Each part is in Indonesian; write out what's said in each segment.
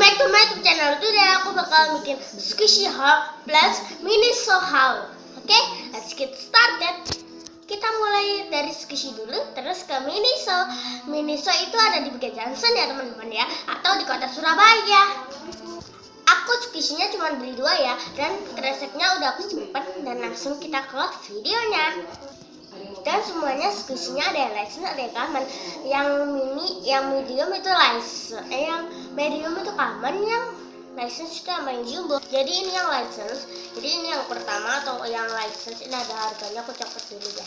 back to my YouTube channel. Today aku bakal bikin squishy haul plus miniso haul. Oke, let's get started. Kita mulai dari squishy dulu, terus ke miniso. Miniso itu ada di Bukit Johnson ya teman-teman ya, atau di kota Surabaya. Aku squishy-nya cuma beli 2 ya, dan kreseknya udah aku simpen. Dan langsung kita ke videonya. Dan semuanya squishy-nya ada yang license, ada yang common. Yang mini, yang medium itu license, yang medium itu common, yang license itu yang paling jumbo. Jadi ini yang license. Jadi ini yang pertama atau yang license. Ini ada harganya, aku catat dulu ya.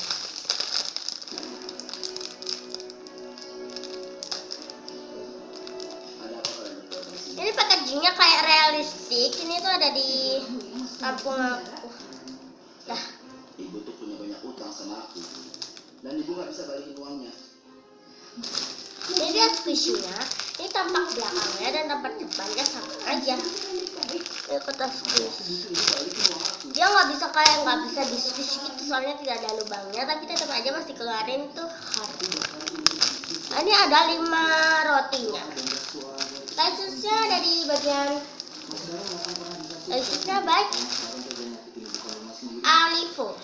Ini packagingnya kayak realistik. Ini tuh ada di kampung aku. Dah. Ibu tuh punya banyak utang sama aku, dan ibu nggak bisa balikin uangnya. Ini dia squishy-nya. Ini tampak belakangnya dan tampak depannya sama aja. Ini kotak squishy. Dia nggak bisa di squishy gitu, soalnya tidak ada lubangnya, tapi tetap aja masih keluarin tuh hard. Ini ada 5 rotinya. License-nya ada di bagian license-nya baik Alivo.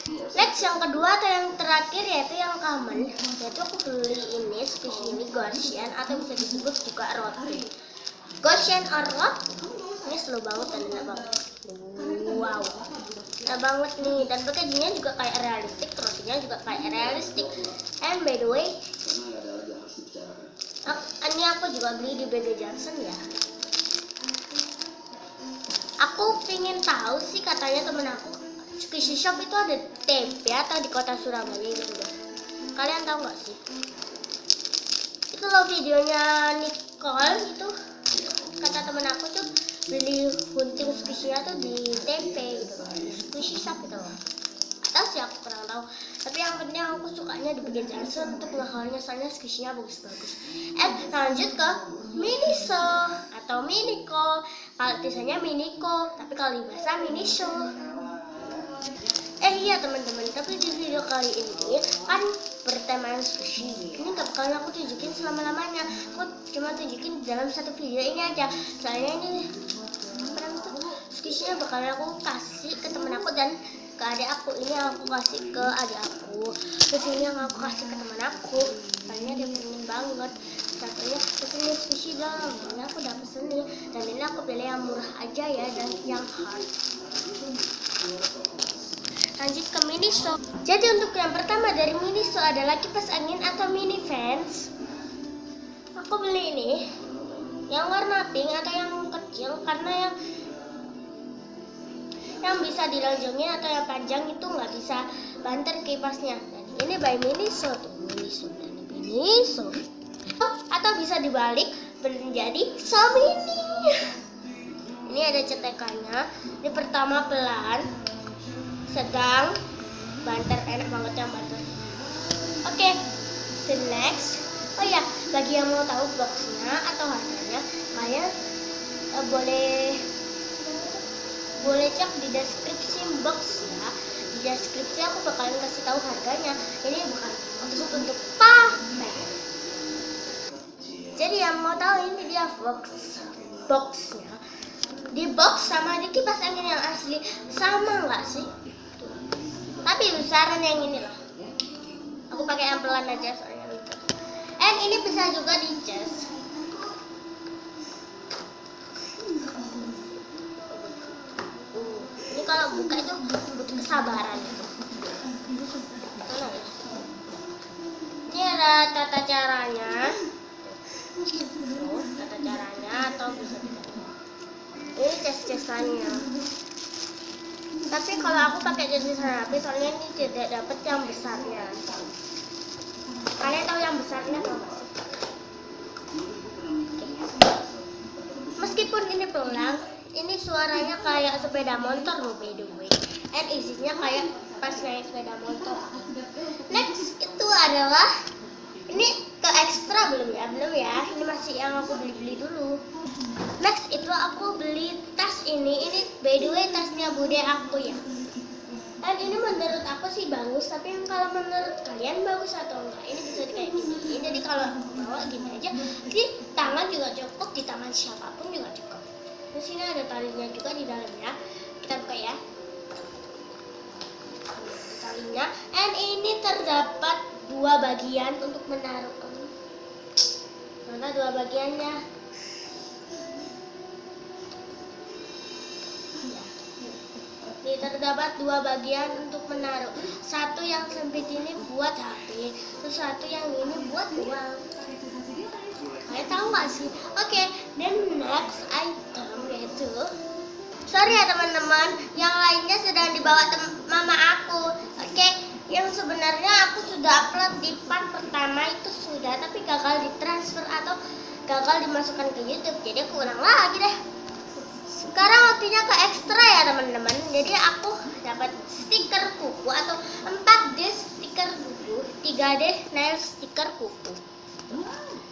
Next yang kedua atau yang terakhir yaitu yang common, yaitu aku beli ini squishy ini Goshen atau bisa disebut juga roti. Goshen or roti. Ini slow banget dan enak banget. Wow, enak banget nih, dan packagingnya juga kayak realistik, rotinya juga kayak realistik. And by the way, ini aku juga beli di Bukit Johnson ya. Aku pengen tahu sih, katanya temen aku squishy shop itu ada TP atau di kota Surabaya gitu deh. Kalian tahu nggak sih? Itu loh videonya Nicole itu, kata temen aku tuh beli hunting squishy-nya tuh di TP gitu loh, di squishy shop gitu loh. Atau sih aku kurang tahu. Tapi yang penting aku sukanya di Bukit Johnson untuk ngehaulnya, soalnya squishy-nya bagus-bagus. Lanjut ke miniso atau miniko. Kalau tulisannya miniko, tapi kalau di bahasa miniso. Iya teman-teman, tapi di video kali ini kan bertema squishy. Ini gak bakalan aku tunjukin selama-lamanya. Aku cuma tunjukin dalam satu video ini aja. Soalnya ini sekarang tuh squishy-nya bakalan aku kasih ke temen aku dan ke adik aku. Ini yang aku kasih ke adik aku, terus ini yang aku kasih ke teman aku, soalnya dia pengen banget. Katanya pesenin squishy dong, ini aku udah pesenin. Dan ini aku pilih yang murah aja ya, dan yang hard. Lanjut ke miniso. Jadi untuk yang pertama dari miniso adalah kipas angin atau mini fans. Aku beli ini yang warna pink atau yang kecil, karena yang bisa dilonjongin atau yang panjang itu nggak bisa banter kipasnya. Dan ini by miniso tuh, miniso dan miniso. Atau bisa dibalik menjadi so mini. Ini ada cetekannya. Ini pertama pelan, sedang, banter, enak banget yang banter. Oke, the next. Oh ya, bagi yang mau tahu boxnya atau harganya, kalian boleh cek di deskripsi box ya. Di deskripsi aku bakalan kasih tahu harganya. Ini bukan maksud untuk pamer. Jadi yang mau tahu, ini dia boxnya. Di box sama di kipas angin yang asli sama nggak sih? Tapi besaran yang ini loh. Aku pakai yang pelan aja soalnya lucu. And ini bisa juga dicas. Ini kalau buka itu butuh kesabaran gitu. Ini ada tata caranya. Tata caranya atau bisa ini cas-casannya. Tapi kalau aku pakai casan rapi, soalnya ini tidak dapat yang besarnya. Kalian tahu yang besarnya atau nggak sih? Meskipun ini pelan, ini suaranya kayak sepeda motor loh by the way. And isinya kayak pas naik sepeda motor. Next itu adalah, ini ke ekstra belum ya? Ini masih yang aku beli dulu. Next itu aku beli tas ini by the way tasnya bude aku ya. Dan ini menurut aku sih bagus, tapi yang kalau menurut kalian bagus atau enggak, ini bisa kayak gini. Jadi kalau aku bawa gini aja, jadi tangan juga cukup, di tangan siapapun juga cukup. Terus ini ada talinya juga di dalamnya. Kita buka ya. Talinya. And ini terdapat 2 bagian untuk menaruh. Mana 2 bagiannya? Ini terdapat 2 bagian untuk menaruh. Satu yang sempit ini buat HP, terus satu yang ini buat uang. Kalian tahu nggak sih? Oke, then next item yaitu, sorry ya teman-teman, yang lainnya sedang dibawa mama aku. Oke, yang sebenarnya aku sudah upload di part pertama itu sudah, tapi gagal ditransfer atau gagal dimasukkan ke YouTube. Jadi aku ulang lagi deh. Sekarang waktunya ke ekstra ya teman-teman. Jadi aku dapat stiker kuku atau 4D stiker kuku, 3D nail stiker kuku.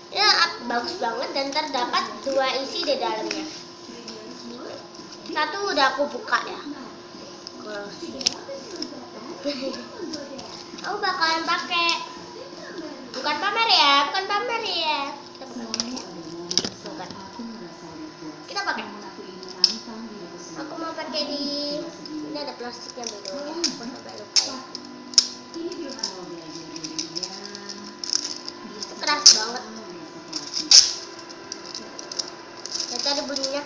Ya bagus banget dan terdapat 2 isi di dalamnya. Satu udah aku buka ya. Aku bakalan pakai. Bukan pamer ya, bukan pamer ya. Kita pakai. Aku mau pakai di. Ini ada plastiknya dulu ya. Aku sampai lupa ya. Itu keras banget. Ya tadi bunyinya.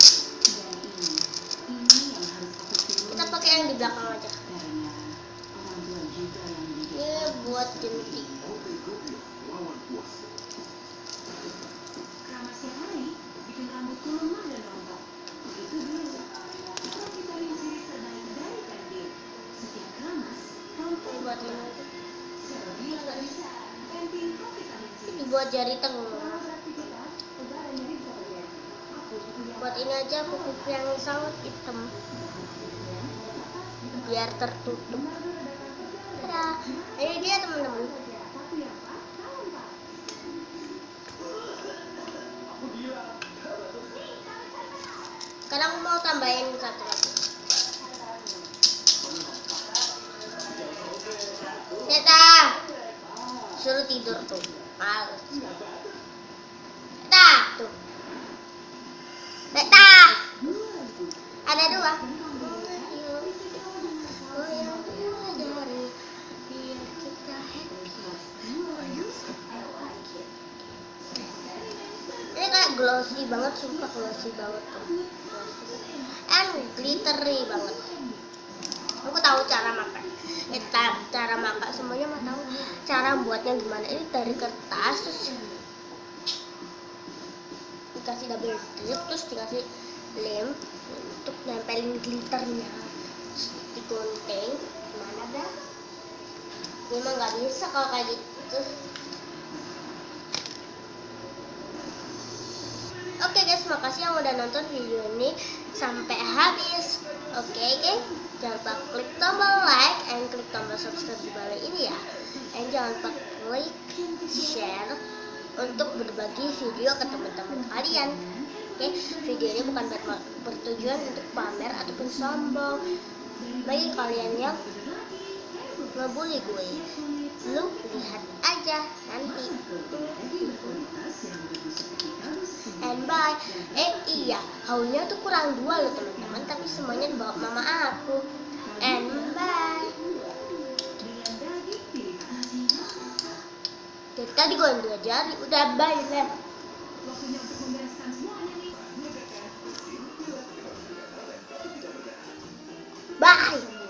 Kita pakai yang di belakang aja. Ini buat jentik. Ini buat jari tengah. Buat ini aja kuku yang sangat hitam biar tertutup. Tada, ini dia teman-teman. Sekarang aku mau tambahin satu lagi. Teta, suruh tidur tuh. Males. Teta, tuh. Teta, ada 2. Ini kayak glossy banget, sumpah glossy banget tuh. And glittery banget. Aku tahu cara makan. Cara makan semuanya mau tahu. Cara buatnya gimana? Ini dari kertas terus dikasih double dip, terus dikasih lem untuk nempelin glitternya. Terus digunting. Gimana dah? Ini mah nggak bisa kalau kayak gitu. Oke guys, makasih yang udah nonton video ini sampai habis. Oke guys, jangan lupa klik tombol like and klik tombol subscribe di bawah ini ya. Dan jangan lupa klik share untuk berbagi video ke teman-teman kalian. Oke, video ini bukan bertujuan untuk pamer ataupun sombong. Bagi kalian yang ngebully gue, lu lihat aja nanti. And bye. Iya, haulnya tuh kurang 2 loh teman-teman, tapi semuanya dibawa mama aku. And bye. Dari tadi gue 2 jari, udah bye lah. Bye.